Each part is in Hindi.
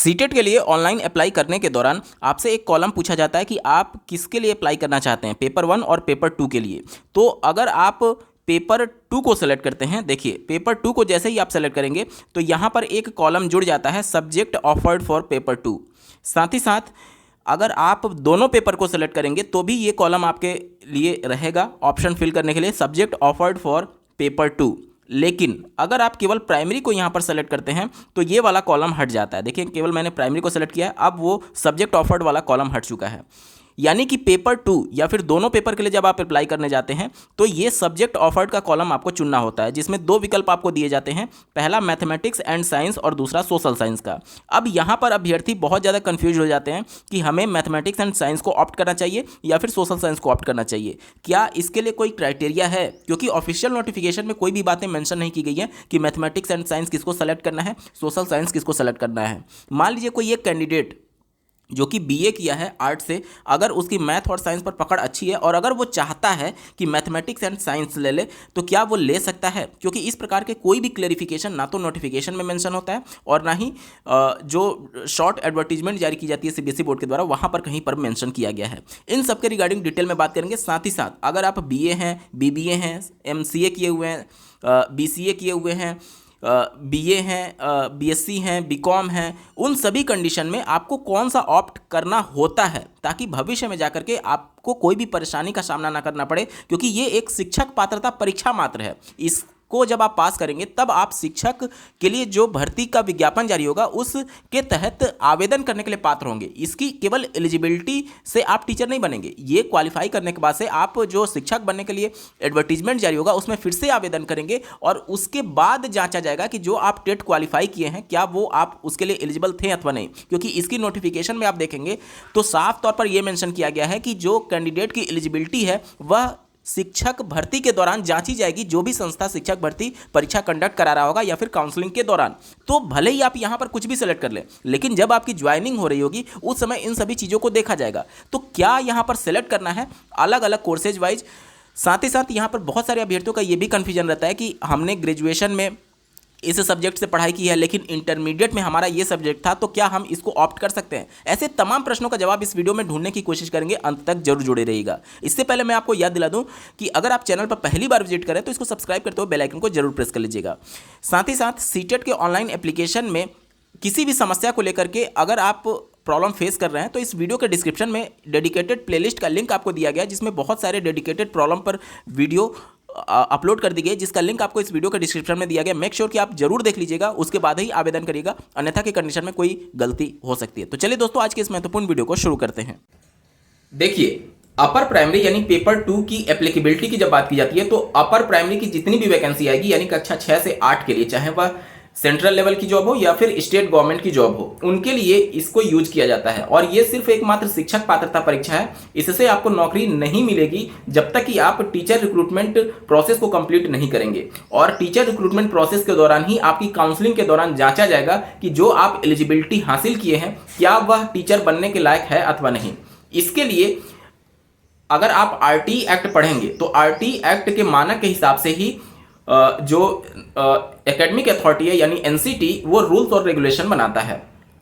सीटेट के लिए ऑनलाइन अप्लाई करने के दौरान आपसे एक कॉलम पूछा जाता है कि आप किसके लिए अप्लाई करना चाहते हैं, पेपर 1 और पेपर 2 के लिए। तो अगर आप पेपर 2 को सेलेक्ट करते हैं, देखिए पेपर 2 को जैसे ही आप सेलेक्ट करेंगे तो यहाँ पर एक कॉलम जुड़ जाता है सब्जेक्ट ऑफर्ड फॉर पेपर 2। साथ ही साथ अगर आप दोनों पेपर को सेलेक्ट करेंगे तो भी ये कॉलम आपके लिए रहेगा ऑप्शन फिल करने के लिए, सब्जेक्ट ऑफर्ड फॉर पेपर 2। लेकिन अगर आप केवल प्राइमरी को यहाँ पर सेलेक्ट करते हैं तो ये वाला कॉलम हट जाता है। देखिए केवल मैंने प्राइमरी को सेलेक्ट किया है, अब वो सब्जेक्ट ऑफर्ड वाला कॉलम हट चुका है। यानी कि पेपर 2 या फिर दोनों पेपर के लिए जब आप अप्लाई करने जाते हैं तो ये सब्जेक्ट ऑफर्ड का कॉलम आपको चुनना होता है, जिसमें दो विकल्प आपको दिए जाते हैं, पहला मैथमेटिक्स एंड साइंस और दूसरा सोशल साइंस का। अब यहाँ पर अभ्यर्थी बहुत ज़्यादा कंफ्यूज हो जाते हैं कि हमें मैथमेटिक्स एंड साइंस को ऑप्ट करना चाहिए या फिर सोशल साइंस को ऑप्ट करना चाहिए। क्या इसके लिए कोई क्राइटेरिया है? क्योंकि ऑफिशियल नोटिफिकेशन में कोई भी बातें मेंशन नहीं की गई है कि मैथमेटिक्स एंड साइंस किसको सेलेक्ट करना है, सोशल साइंस किसको सेलेक्ट करना है। मान लीजिए कोई एक कैंडिडेट जो कि बीए किया है आर्ट से, अगर उसकी मैथ और साइंस पर पकड़ अच्छी है और अगर वो चाहता है कि मैथमेटिक्स एंड साइंस ले ले तो क्या वो ले सकता है? क्योंकि इस प्रकार के कोई भी क्लेरिफिकेशन ना तो नोटिफिकेशन में मेंशन होता है और ना ही जो शॉर्ट एडवर्टीजमेंट जारी की जाती है सीबीएसई बोर्ड के द्वारा वहाँ पर कहीं पर मेंशन किया गया है। इन सब के रिगार्डिंग डिटेल में बात करेंगे। साथ ही साथ अगर आप बीए हैं, बीबीए हैं, एमसीए किए हुए हैं, बीसीए किए हुए हैं, बीए हैं, बीएससी हैं, बीकॉम हैं, उन सभी कंडीशन में आपको कौन सा ऑप्ट करना होता है ताकि भविष्य में जाकर के आपको कोई भी परेशानी का सामना ना करना पड़े। क्योंकि ये एक शिक्षक पात्रता परीक्षा मात्र है, इसको जब आप पास करेंगे तब आप शिक्षक के लिए जो भर्ती का विज्ञापन जारी होगा उसके तहत आवेदन करने के लिए पात्र होंगे। इसकी केवल एलिजिबिलिटी से आप टीचर नहीं बनेंगे, ये क्वालिफाई करने के बाद से आप जो शिक्षक बनने के लिए एडवर्टीजमेंट जारी होगा उसमें फिर से आवेदन करेंगे और उसके बाद जांचा जाएगा कि जो आप टेट क्वालिफाई किए हैं क्या वो आप उसके लिए एलिजिबल थे अथवा नहीं। क्योंकि इसकी नोटिफिकेशन में आप देखेंगे तो साफ तौर पर यह मेंशन किया गया है कि जो कैंडिडेट की एलिजिबिलिटी है वह शिक्षक भर्ती के दौरान जांची जाएगी, जो भी संस्था शिक्षक भर्ती परीक्षा कंडक्ट करा रहा होगा या फिर काउंसलिंग के दौरान। तो भले ही आप यहां पर कुछ भी सेलेक्ट कर लें, लेकिन जब आपकी ज्वाइनिंग हो रही होगी उस समय इन सभी चीज़ों को देखा जाएगा। तो क्या यहां पर सेलेक्ट करना है अलग अलग कोर्सेज वाइज। साथ ही साथ यहां पर बहुत सारे अभ्यर्थियों का यह भी कन्फ्यूजन रहता है कि हमने ग्रेजुएशन में इस सब्जेक्ट से पढ़ाई की है लेकिन इंटरमीडिएट में हमारा ये सब्जेक्ट था, तो क्या हम इसको ऑप्ट कर सकते हैं? ऐसे तमाम प्रश्नों का जवाब इस वीडियो में ढूंढने की कोशिश करेंगे, अंत तक जरूर जुड़े रहिएगा। इससे पहले मैं आपको याद दिला दूं कि अगर आप चैनल पर पहली बार विजिट करें तो इसको सब्सक्राइब करते हुए बेल आइकन को जरूर प्रेस कर लीजिएगा। साथ ही साथ सीटेट के ऑनलाइन एप्लीकेशन में किसी भी समस्या को लेकर के अगर आप प्रॉब्लम फेस कर रहे हैं तो इस वीडियो के डिस्क्रिप्शन में डेडिकेटेड प्लेलिस्ट का लिंक आपको दिया गया है, जिसमें बहुत सारे डेडिकेटेड प्रॉब्लम पर वीडियो अपलोड कर दी गई, जिसका लिंक आपको इस वीडियो के डिस्क्रिप्शन में दिया गया। मेक श्योर कि आप जरूर देख लीजिएगा, उसके बाद ही आवेदन करिएगा, अन्यथा की कंडीशन में कोई गलती हो सकती है। तो चलिए दोस्तों आज के इस महत्वपूर्ण वीडियो को शुरू करते हैं। देखिए अपर प्राइमरी यानी पेपर 2 की एप्लीकेबिलिटी की जब बात की जाती है तो अपर प्राइमरी की जितनी भी वैकेंसी आएगी यानी कक्षा 6 से 8 के लिए, चाहे वह सेंट्रल लेवल की जॉब हो या फिर स्टेट गवर्नमेंट की जॉब हो, उनके लिए इसको यूज किया जाता है। और ये सिर्फ एकमात्र शिक्षक पात्रता परीक्षा है, इससे आपको नौकरी नहीं मिलेगी जब तक कि आप टीचर रिक्रूटमेंट प्रोसेस को कंप्लीट नहीं करेंगे। और टीचर रिक्रूटमेंट प्रोसेस के दौरान ही आपकी काउंसलिंग के दौरान जांचा जाएगा कि जो आप एलिजिबिलिटी हासिल किए हैं क्या वह टीचर बनने के लायक है अथवा नहीं। इसके लिए अगर आप आरटी एक्ट पढ़ेंगे तो आरटी एक्ट के मानक के हिसाब से ही जो एकेडमिक अथॉरिटी है यानी एनसीटी वो रूल्स और रेगुलेशन बनाता है।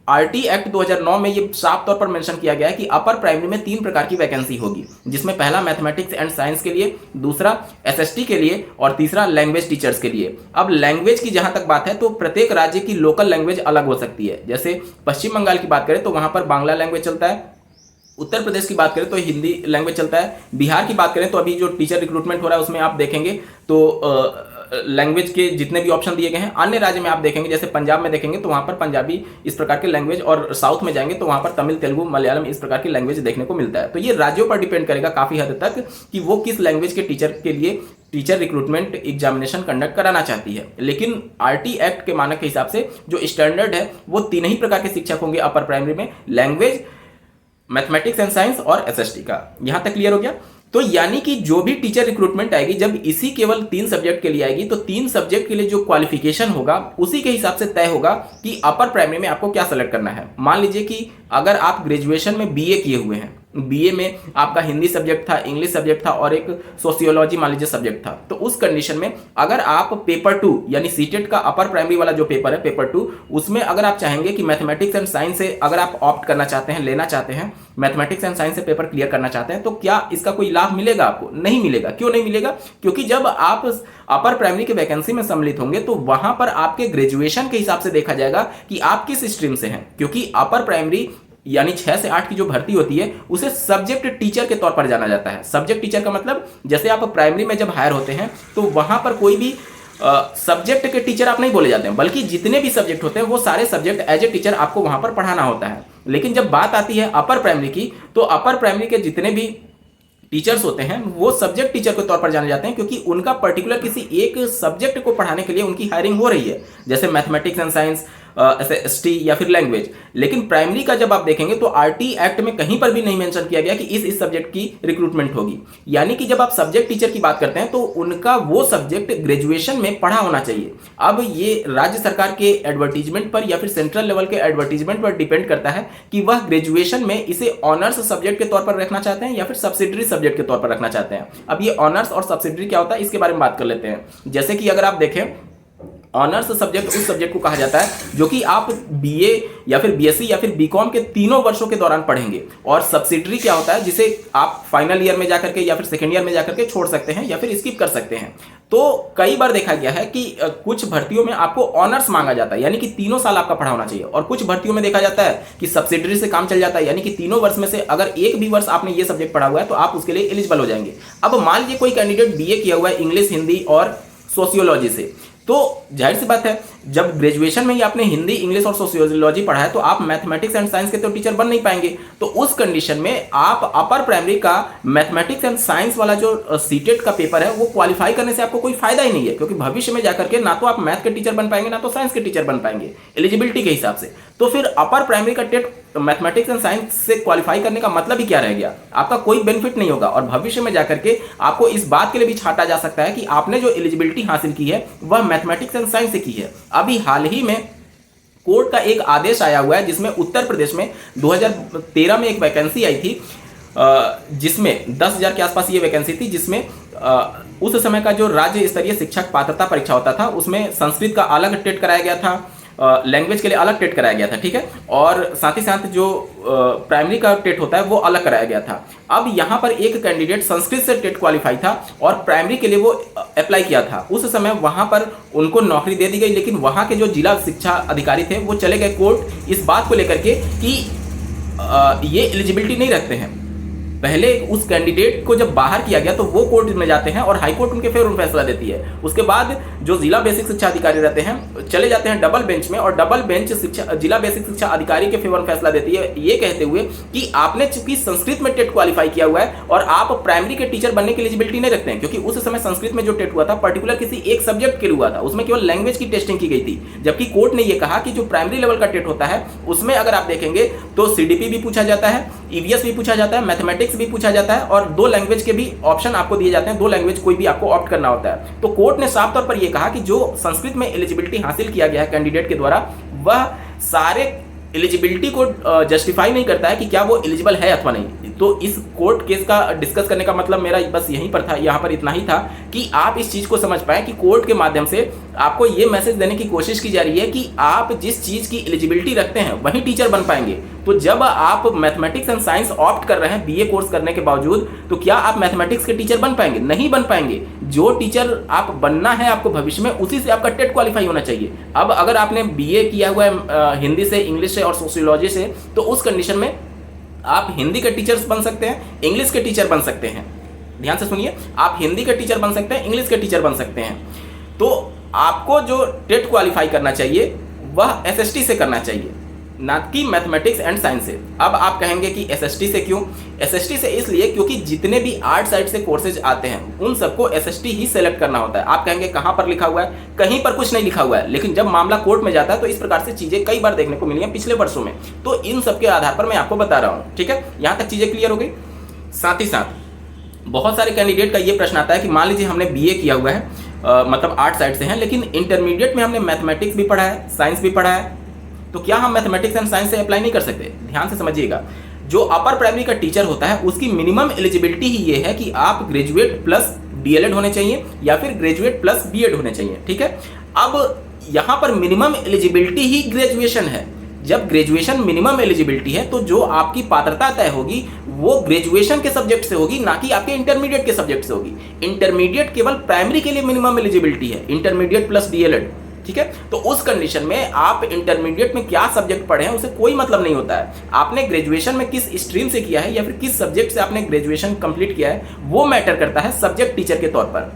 आरटी एक्ट 2009 में ये साफ तौर पर मेंशन किया गया है कि अपर प्राइमरी में 3 प्रकार की वैकेंसी होगी, जिसमें पहला मैथमेटिक्स एंड साइंस के लिए, दूसरा एसएसटी के लिए और तीसरा लैंग्वेज टीचर्स के लिए। अब लैंग्वेज की जहां तक बात है तो प्रत्येक राज्य की लोकल लैंग्वेज अलग हो सकती है। जैसे पश्चिम बंगाल की बात करें तो वहां पर बांग्ला लैंग्वेज चलता है, उत्तर प्रदेश की बात करें तो हिंदी लैंग्वेज चलता है, बिहार की बात करें तो अभी जो टीचर रिक्रूटमेंट हो रहा है उसमें आप देखेंगे तो लैंग्वेज के जितने भी ऑप्शन दिए गए हैं। अन्य राज्य में आप देखेंगे जैसे पंजाब में देखेंगे तो वहाँ पर पंजाबी इस प्रकार के लैंग्वेज, और साउथ में जाएंगे तो वहाँ पर तमिल, तेलुगु, मलयालम इस प्रकार की लैंग्वेज देखने को मिलता है। तो ये राज्यों पर डिपेंड करेगा काफ़ी हद तक कि वो किस लैंग्वेज के टीचर के लिए टीचर रिक्रूटमेंट एग्जामिनेशन कंडक्ट कराना चाहती है। लेकिन आरटी एक्ट के मानक के हिसाब से जो स्टैंडर्ड है वो 3 ही प्रकार के शिक्षक होंगे अपर प्राइमरी में, लैंग्वेज, मैथमेटिक्स एंड साइंस और एसएसटी का। यहां तक क्लियर हो गया? तो यानी कि जो भी टीचर रिक्रूटमेंट आएगी जब इसी केवल 3 सब्जेक्ट के लिए आएगी तो 3 सब्जेक्ट के लिए जो क्वालिफिकेशन होगा उसी के हिसाब से तय होगा कि अपर प्राइमरी में आपको क्या सेलेक्ट करना है। मान लीजिए कि अगर आप ग्रेजुएशन में बीए किए हुए हैं बीए में आपका हिंदी सब्जेक्ट था, इंग्लिश सब्जेक्ट था और एक सोशियोलॉजी मान लीजिए सब्जेक्ट था, तो उस कंडीशन में अगर आप पेपर 2 यानी सीटेट का अपर प्राइमरी वाला जो पेपर है पेपर 2, उसमें अगर आप चाहेंगे कि मैथमेटिक्स एंड साइंस से अगर आप ऑप्ट करना चाहते हैं, लेना चाहते हैं, मैथमेटिक्स एंड साइंस से पेपर क्लियर करना चाहते हैं, तो क्या इसका कोई लाभ मिलेगा आपको? नहीं मिलेगा। क्यों नहीं मिलेगा? क्योंकि जब आप अपर प्राइमरी की वैकेंसी में सम्मिलित होंगे तो वहां पर आपके ग्रेजुएशन के हिसाब से देखा जाएगा कि आप किस स्ट्रीम से हैं, क्योंकि अपर प्राइमरी यानी 6 से 8 की जो भर्ती होती है उसे सब्जेक्ट टीचर के तौर पर जाना जाता है। सब्जेक्ट टीचर का मतलब जैसे आप प्राइमरी में जब हायर होते हैं तो वहां पर कोई भी सब्जेक्ट के टीचर आप नहीं बोले जाते हैं, बल्कि जितने भी सब्जेक्ट होते हैं वो सारे सब्जेक्ट एज ए टीचर आपको वहां पर पढ़ाना होता है। लेकिन जब बात आती है अपर प्राइमरी की, तो अपर प्राइमरी के जितने भी टीचर्स होते हैं वो सब्जेक्ट टीचर के तौर पर जाने जाते हैं, क्योंकि उनका पर्टिकुलर किसी एक सब्जेक्ट को पढ़ाने के लिए उनकी हायरिंग हो रही है, जैसे मैथमेटिक्स एंड साइंस, एसटी या फिर लैंग्वेज। लेकिन प्राइमरी का जब आप देखेंगे तो आरटी एक्ट में कहीं पर भी नहीं मेंशन किया गया कि इस सब्जेक्ट की रिक्रूटमेंट होगी। यानी कि जब आप सब्जेक्ट टीचर की बात करते हैं तो उनका वो सब्जेक्ट ग्रेजुएशन में पढ़ा होना चाहिए। अब ये राज्य सरकार के एडवर्टीजमेंट पर या फिर सेंट्रल लेवल के एडवर्टीजमेंट पर डिपेंड करता है कि वह ग्रेजुएशन में इसे ऑनर्स सब्जेक्ट के तौर पर रखना चाहते हैं या फिर सब्सिडरी सब्जेक्ट के तौर पर रखना चाहते हैं। अब ये ऑनर्स और सब्सिडरी क्या होता है इसके बारे में बात कर लेते हैं। जैसे कि अगर आप देखें, ऑनर्स सब्जेक्ट उस सब्जेक्ट को कहा जाता है जो कि आप बीए या फिर बीएससी या फिर बीकॉम के तीनों वर्षों के दौरान पढ़ेंगे, और सब्सिडरी क्या होता है जिसे आप फाइनल ईयर में जाकर के या फिर सेकेंड ईयर में जाकर के छोड़ सकते हैं या फिर स्किप कर सकते हैं। तो कई बार देखा गया है कि कुछ भर्तियों में आपको ऑनर्स मांगा जाता है, यानी कि 3 साल आपका पढ़ा होना चाहिए, और कुछ भर्तियों में देखा जाता है कि सब्सिडरी से काम चल जाता है, यानी कि 3 वर्ष में से अगर एक भी वर्ष आपने ये सब्जेक्ट पढ़ा हुआ है तो आप उसके लिए एलिजिबल हो जाएंगे। अब मान लीजिए कोई कैंडिडेट बीए किया हुआ है इंग्लिश, हिंदी और सोशियोलॉजी से, तो जाहिर सी बात है जब ग्रेजुएशन में ही आपने हिंदी, इंग्लिश और सोशियोलॉजी पढ़ा है तो आप मैथमेटिक्स एंड साइंस के तो टीचर बन नहीं पाएंगे। तो उस कंडीशन में आप अपर प्राइमरी का मैथमेटिक्स एंड साइंस वाला जो सीटेट का पेपर है वो क्वालिफाई करने से आपको कोई फायदा ही नहीं है, क्योंकि भविष्य में जाकर के ना तो आप मैथ के टीचर बन पाएंगे ना तो साइंस के टीचर बन पाएंगे एलिजिबिलिटी के हिसाब से। तो फिर अपर प्राइमरी का टेट मैथमेटिक्स एंड साइंस से क्वालिफाई करने का मतलब ही क्या रह गया? आपका कोई बेनिफिट नहीं होगा, और भविष्य में जाकर के आपको इस बात के लिए भी छांटा जा सकता है कि आपने जो एलिजिबिलिटी हासिल की है वह मैथमेटिक्स एंड साइंस से की है। अभी हाल ही में कोर्ट का एक आदेश आया हुआ है जिसमें उत्तर प्रदेश में 2013 में एक वैकेंसी आई थी, जिसमें 10,000 के आसपास ये वैकेंसी थी, जिसमें उस समय का जो राज्य स्तरीय शिक्षक पात्रता परीक्षा होता था उसमें संस्कृत का अलग टेट कराया गया था, लैंग्वेज के लिए अलग टेट कराया गया था, ठीक है, और साथ ही साथ जो प्राइमरी का टेट होता है वो अलग कराया गया था। अब यहाँ पर एक कैंडिडेट संस्कृत से टेट क्वालिफाई था और प्राइमरी के लिए वो अप्लाई किया था। उस समय वहाँ पर उनको नौकरी दे दी गई, लेकिन वहाँ के जो जिला शिक्षा अधिकारी थे वो चले गए कोर्ट इस बात को लेकर के कि ये एलिजिबिलिटी नहीं रखते हैं। पहले उस कैंडिडेट को जब बाहर किया गया तो वो कोर्ट में जाते हैं और हाई कोर्ट उनके फेवर में फैसला देती है। उसके बाद जो जिला बेसिक शिक्षा अधिकारी रहते हैं चले जाते हैं डबल बेंच में, और डबल बेंच जिला बेसिक शिक्षा अधिकारी के फेवर में फैसला देती है, ये कहते हुए कि आपने चूंकि संस्कृत में टेट क्वालिफाई किया हुआ है और आप प्राइमरी के टीचर बनने की एलिजिबिलिटी नहीं रखते हैं, क्योंकि उस समय संस्कृत में जो टेट हुआ था पर्टिकुलर किसी एक सब्जेक्ट के लिए हुआ था, उसमें केवल लैंग्वेज की टेस्टिंग की गई थी। जबकि कोर्ट ने यह कहा कि जो प्राइमरी लेवल का टेट होता है उसमें अगर आप देखेंगे तो सीडीपी भी पूछा जाता है, ईवीएस भी पूछा जाता है, मैथमेटिक्स भी पूछा जाता है, और 2 लैंग्वेज के भी ऑप्शन आपको दिए जाते हैं, 2 लैंग्वेज कोई भी आपको ऑप्ट करना होता है। तो कोर्ट ने साफ तौर पर यह कहा कि जो संस्कृत में एलिजिबिलिटी हासिल किया गया है कैंडिडेट के द्वारा, वह सारे एलिजिबिलिटी को जस्टिफाई नहीं करता है कि क्या वो एलिजिबल है अथवा नहीं। तो इस कोर्ट केस का डिस्कस करने का मतलब मेरा बस यहीं पर था, यहाँ पर इतना ही था कि आप इस चीज को समझ पाए कि कोर्ट के माध्यम से आपको ये मैसेज देने की कोशिश की जा रही है कि आप जिस चीज की एलिजिबिलिटी रखते हैं वही टीचर बन पाएंगे। तो जब आप मैथमेटिक्स एंड साइंस ऑप्ट कर रहे हैं बीए कोर्स करने के बावजूद, तो क्या आप मैथमेटिक्स के टीचर बन पाएंगे? नहीं बन पाएंगे। जो टीचर आप बनना है आपको भविष्य में, उसी से आपका टेट क्वालिफाई होना चाहिए। अब अगर आपने बीए किया हुआ है हिंदी से, इंग्लिश से और सोशियोलॉजी से, तो उस कंडीशन में आप हिंदी के टीचर्स बन सकते हैं, इंग्लिश के टीचर बन सकते हैं। ध्यान से सुनिए, आप हिंदी के टीचर बन सकते हैं, इंग्लिश के टीचर बन सकते हैं। तो आपको जो टेट क्वालिफाई करना चाहिए वह एसएसटी से करना चाहिए, ना कि मैथमेटिक्स एंड साइंस से। अब आप कहेंगे कि एसएसटी से क्यों? एसएसटी से इसलिए क्योंकि जितने भी आर्ट साइड से कोर्सेज आते हैं उन सबको एसएसटी ही सेलेक्ट करना होता है। आप कहेंगे कहाँ पर लिखा हुआ है? कहीं पर कुछ नहीं लिखा हुआ है, लेकिन जब मामला कोर्ट में जाता है तो इस प्रकार से चीजें कई बार देखने को मिली हैं पिछले वर्षों में। तो इन सब के आधार पर मैं आपको बता रहा हूँ, ठीक है? यहाँ तक चीजें क्लियर हो गई। साथ ही साथ बहुत सारे कैंडिडेट का ये प्रश्न आता है कि मान लीजिए हमने बीए किया हुआ है, मतलब आर्ट साइड से हैं, लेकिन इंटरमीडिएट में हमने मैथमेटिक्स भी पढ़ा है, साइंस भी पढ़ा है, तो क्या हम मैथमेटिक्स एंड साइंस से अप्लाई नहीं कर सकते? ध्यान से समझिएगा, जो अपर प्राइमरी का टीचर होता है उसकी मिनिमम एलिजिबिलिटी ही ये है कि आप ग्रेजुएट प्लस डीएलएड होने चाहिए या फिर ग्रेजुएट प्लस बीएड होने चाहिए, ठीक है। अब यहां पर मिनिमम एलिजिबिलिटी ही ग्रेजुएशन है। जब ग्रेजुएशन मिनिमम एलिजिबिलिटी है तो जो आपकी पात्रता तय होगी वो ग्रेजुएशन के सब्जेक्ट से होगी, ना कि आपके इंटरमीडिएट के सब्जेक्ट से होगी। इंटरमीडिएट केवल प्राइमरी के लिए मिनिमम एलिजिबिलिटी है, इंटरमीडिएट प्लस डीएलएड, ठीक है। तो उस कंडीशन में आप इंटरमीडिएट में क्या सब्जेक्ट पढ़े हैं उसे कोई मतलब नहीं होता है। आपने ग्रेजुएशन में किस स्ट्रीम से किया है या फिर किस सब्जेक्ट से आपने ग्रेजुएशन कंप्लीट किया है वो मैटर करता है सब्जेक्ट टीचर के तौर पर।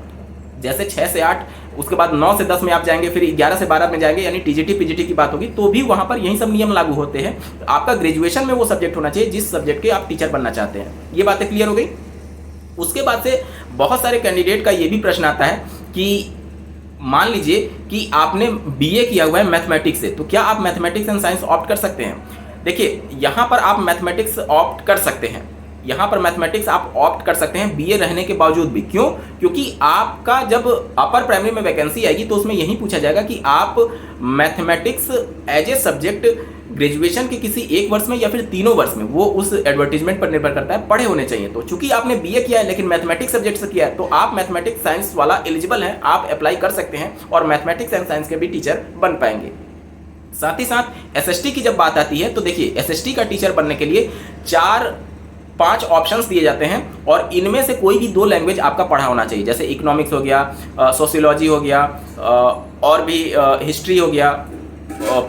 जैसे 6 से 8, उसके बाद 9 से 10 में आप जाएंगे, फिर 11 से 12 में जाएंगे, यानी टीजीटी पीजीटी की बात होगी, तो भी वहां पर यही सब नियम लागू होते हैं। आपका ग्रेजुएशन में वो सब्जेक्ट होना चाहिए जिस सब्जेक्ट के आप टीचर बनना चाहते हैं। ये बातें क्लियर हो गई। उसके बाद से बहुत सारे कैंडिडेट का ये भी प्रश्न आता है कि मान लीजिए कि आपने बीए किया हुआ है मैथमेटिक्स से, तो क्या आप मैथमेटिक्स एंड साइंस ऑप्ट कर सकते हैं? देखिए, यहाँ पर आप मैथमेटिक्स ऑप्ट कर सकते हैं, यहाँ पर मैथमेटिक्स आप ऑप्ट कर सकते हैं बीए रहने के बावजूद भी। क्यों? क्योंकि आपका जब अपर प्राइमरी में वैकेंसी आएगी तो उसमें यही पूछा जाएगा कि आप mathematics as a subject graduation के किसी एक वर्ष में या फिर तीनों वर्ष में, वो उस एडवर्टीजमेंट पर निर्भर करता है, पढ़े होने चाहिए। तो चूंकि आपने बीए किया है लेकिन मैथमेटिक्स सब्जेक्ट से किया है तो आप मैथमेटिक्स साइंस वाला एलिजिबल हैं, आप अप्लाई कर सकते हैं और मैथमेटिक्स एंड साइंस के भी टीचर बन पाएंगे। साथ ही साथ एसएसटी की जब बात आती है तो देखिए, एसएसटी का टीचर बनने के लिए 4-5 ऑप्शंस दिए जाते हैं और इनमें से कोई भी 2 लैंग्वेज आपका पढ़ा होना चाहिए। जैसे इकोनॉमिक्स हो गया, सोशियोलॉजी हो गया, और भी हिस्ट्री हो गया,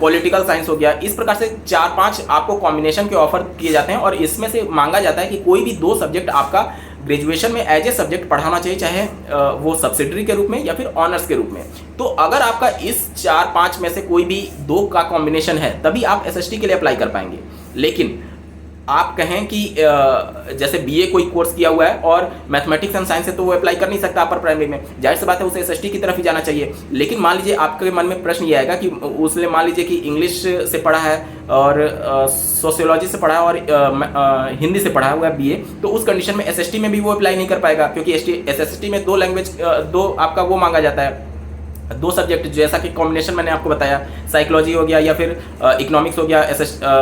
पॉलिटिकल साइंस हो गया। इस प्रकार से 4-5 आपको कॉम्बिनेशन के ऑफर किए जाते हैं और इसमें से मांगा जाता है कि कोई भी 2 सब्जेक्ट आपका ग्रेजुएशन में एज ए सब्जेक्ट पढ़ाना चाहिए, चाहे वो सब्सिडरी के रूप में या फिर ऑनर्स के रूप में। तो अगर आपका इस 4-5 में से कोई भी 2 का कॉम्बिनेशन है तभी आप एसएसटी के लिए अप्लाई कर पाएंगे। लेकिन आप कहें कि जैसे बीए कोई कोर्स किया हुआ है और मैथमेटिक्स एंड साइंस है तो वो अप्लाई कर नहीं सकता अपर प्राइमरी में, जाहिर सी बात है उसे एसएसटी की तरफ ही जाना चाहिए। लेकिन मान लीजिए आपके मन में प्रश्न ये आएगा कि उसने मान लीजिए कि इंग्लिश से पढ़ा है और सोशियोलॉजी से पढ़ा है और हिंदी से पढ़ा हुआ है बीए, तो उस कंडीशन में एसएसटी में भी वो अप्लाई नहीं कर पाएगा, क्योंकि एसएसटी में 2 लैंग्वेज, 2 आपका वो मांगा जाता है, 2 सब्जेक्ट, जैसा कि कॉम्बिनेशन मैंने आपको बताया, साइकोलॉजी हो गया या फिर इकोनॉमिक्स हो गया,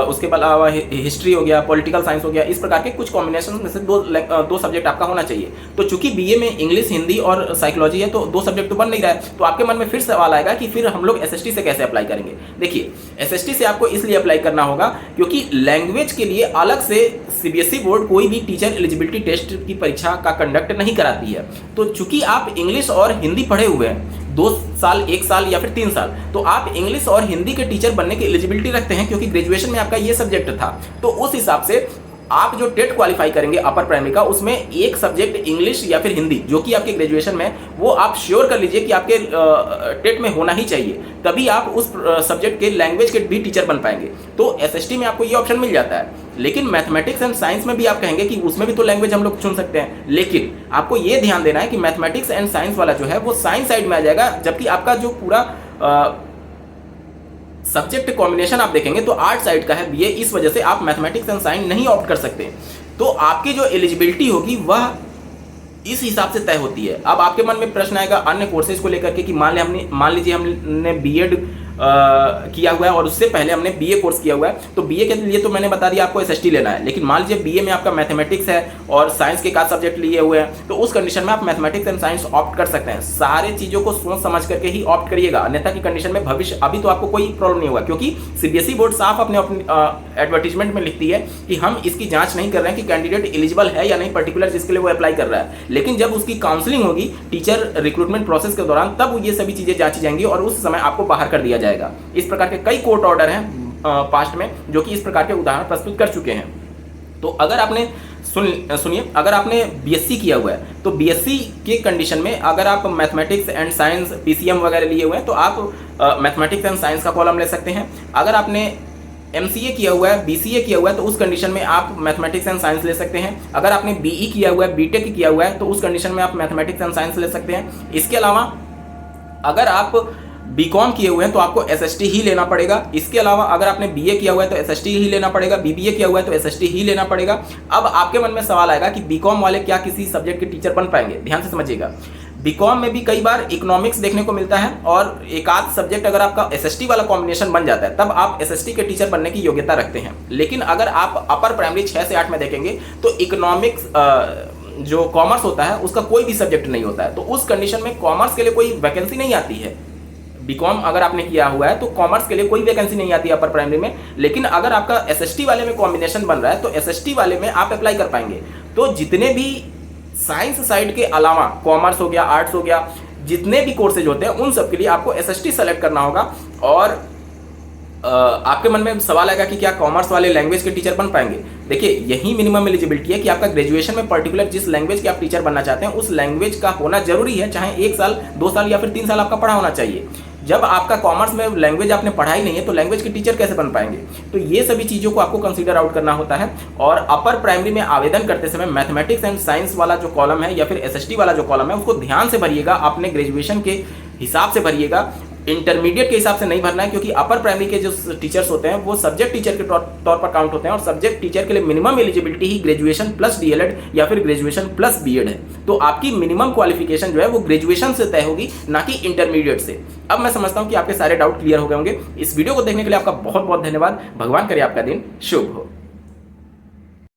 उसके अलावा हिस्ट्री हो गया, पॉलिटिकल साइंस हो गया। इस प्रकार के कुछ कॉम्बिनेशन में से 2 सब्जेक्ट आपका होना चाहिए। तो चूंकि बीए में इंग्लिश, हिंदी और साइकोलॉजी है तो 2 सब्जेक्ट तो बन नहीं रहा है, तो आपके मन में फिर सवाल आएगा कि फिर हम लोग एसएसटी से कैसे अप्लाई करेंगे। देखिए, एसएसटी से आपको इसलिए अप्लाई करना होगा क्योंकि लैंग्वेज के लिए अलग से सीबीएसई बोर्ड कोई भी टीचर एलिजिबिलिटी टेस्ट की परीक्षा का कंडक्ट नहीं कराती है। तो चूंकि आप इंग्लिश और हिंदी पढ़े हुए हैं 2 साल, 1 साल या फिर 3 साल, तो आप इंग्लिश और हिंदी के टीचर बनने की एलिजिबिलिटी रखते हैं, क्योंकि ग्रेजुएशन में आपका ये सब्जेक्ट था। तो उस हिसाब से आप जो टेट क्वालिफाई करेंगे अपर प्राइमरी का, उसमें एक सब्जेक्ट इंग्लिश या फिर हिंदी जो कि आपके ग्रेजुएशन में, वो आप श्योर कर लीजिए कि आपके टेट में होना ही चाहिए, तभी आप उस सब्जेक्ट के लैंग्वेज के भी टीचर बन पाएंगे। तो एसएसटी में आपको ये ऑप्शन मिल जाता है। लेकिन मैथमेटिक्स एंड साइंस में भी आप कहेंगे कि उसमें भी तो लैंग्वेज हम लोग चुन सकते हैं, लेकिन आपको ये ध्यान देना है कि मैथमेटिक्स एंड साइंस वाला जो है वो साइंस साइड में आ जाएगा, जबकि आपका जो पूरा सब्जेक्ट कॉम्बिनेशन आप देखेंगे तो आर्ट साइड का है बीए, इस वजह से आप मैथमेटिक्स एंड साइंस नहीं ऑप्ट कर सकते। तो आपकी जो एलिजिबिलिटी होगी वह इस हिसाब से तय होती है। अब आपके मन में प्रश्न आएगा अन्य कोर्सेज को लेकर के कि मान लीजिए हमने बीएड किया हुआ है और उससे पहले हमने बीए कोर्स किया हुआ है, तो बीए के लिए तो मैंने बता दिया आपको एसएसटी लेना है। लेकिन मान लीजिए बीए में आपका मैथमेटिक्स है और साइंस के का सब्जेक्ट लिए हुए हैं, तो उस कंडीशन में आप मैथमेटिक्स एंड साइंस ऑप्ट कर सकते हैं। सारे चीज़ों को सोच समझ करके ही ऑप्ट करिएगा, अन्यथा की कंडीशन में भविष्य अभी तो आपको कोई प्रॉब्लम नहीं होगा, क्योंकि सीबीएसई बोर्ड साफ अपने एडवर्टीजमेंट में लिखती है कि हम इसकी जाँच नहीं कर रहे हैं कि कैंडिडेट एलिजिबल है या नहीं पर्टिकुलर जिसके लिए वो अप्लाई कर रहा है। लेकिन जब उसकी काउंसलिंग होगी टीचर रिक्रूटमेंट प्रोसेस के दौरान, तब ये सभी चीज़ें जांची जाएंगी और उस समय आपको बाहर कर दिया जाएगा। इस प्रकार के कई कोर्ट ऑर्डर हैं पास्ट में जो कि इस प्रकार के उदाहरण प्रस्तुत कर चुके हैं। तो अगर आपने सुनिए, अगर आपने बीएससी किया हुआ है तो बीएससी के कंडीशन में अगर आप मैथमेटिक्स एंड साइंस पीसीएम वगैरह लिए हुए हैं तो आप मैथमेटिक्स एंड साइंस का कॉलम ले सकते हैं। अगर आपने एमसीए किया हुआ है, बीसीए किया हुआ है, तो उस कंडीशन में आप मैथमेटिक्स एंड साइंस ले सकते हैं। अगर आपने बीई किया हुआ है, बीटेक किया हुआ है, तो उस कंडीशन में आप मैथमेटिक्स एंड साइंस ले सकते हैं। इसके अलावा अगर आप बीकॉम किए हुए हैं तो आपको एसएसटी ही लेना पड़ेगा। इसके अलावा अगर आपने बीए किया हुआ है तो एसएसटी ही लेना पड़ेगा, बीबीए किया हुआ है तो एसएसटी ही लेना पड़ेगा। अब आपके मन में सवाल आएगा कि बीकॉम वाले क्या किसी सब्जेक्ट के टीचर बन पाएंगे? ध्यान से समझिएगा, बीकॉम में भी कई बार इकोनॉमिक्स देखने को मिलता है और एक आध सब्जेक्ट अगर आपका एसएसटी वाला कॉम्बिनेशन बन जाता है तब आप एसएसटी के टीचर बनने की योग्यता रखते हैं। लेकिन अगर आप अपर प्राइमरी 6 से 8 में देखेंगे तो इकोनॉमिक्स जो कॉमर्स होता है उसका कोई भी सब्जेक्ट नहीं होता है, तो उस कंडीशन में कॉमर्स के लिए कोई वैकेंसी नहीं आती है। बीकॉम अगर आपने किया हुआ है तो कॉमर्स के लिए कोई वैकेंसी नहीं आती है अपर प्राइमरी में। लेकिन अगर आपका एसएसटी वाले में कॉम्बिनेशन बन रहा है तो एसएसटी वाले में आप अप्लाई कर पाएंगे। तो जितने भी साइंस साइड के अलावा कॉमर्स हो गया, आर्ट्स हो गया, जितने भी कोर्सेज होते हैं उन सब के लिए आपको एसएसटी सेलेक्ट करना होगा। और आपके मन में सवाल आएगा कि क्या कॉमर्स वाले लैंग्वेज के टीचर बन पाएंगे। देखिए यही मिनिमम एलिजिबिलिटी है कि आपका ग्रेजुएशन में पर्टिकुलर जिस लैंग्वेज के आप टीचर बनना चाहते हैं उस लैंग्वेज का होना जरूरी है, चाहे 1 साल 2 साल या फिर 3 साल आपका पढ़ा होना चाहिए। जब आपका कॉमर्स में लैंग्वेज आपने पढ़ाई नहीं है तो लैंग्वेज के टीचर कैसे बन पाएंगे। तो ये सभी चीज़ों को आपको कंसीडर आउट करना होता है। और अपर प्राइमरी में आवेदन करते समय मैथमेटिक्स एंड साइंस वाला जो कॉलम है या फिर एसएसटी वाला जो कॉलम है उसको ध्यान से भरिएगा, अपने ग्रेजुएशन के हिसाब से भरिएगा, इंटरमीडिएट के हिसाब से नहीं भरना है। क्योंकि अपर प्राइमरी के जो टीचर्स होते हैं वो सब्जेक्ट टीचर के तौर पर काउंट होते हैं और सब्जेक्ट टीचर के लिए मिनिमम एलिजिबिलिटी ही ग्रेजुएशन प्लस डीएलएड या फिर ग्रेजुएशन प्लस बीएड है। तो आपकी मिनिमम क्वालिफिकेशन जो है वो ग्रेजुएशन से तय होगी, ना कि इंटरमीडिएट से। अब मैं समझता हूं कि आपके सारे डाउट क्लियर हो गए होंगे। इस वीडियो को देखने के लिए आपका बहुत बहुत धन्यवाद। भगवान करे आपका दिन शुभ हो।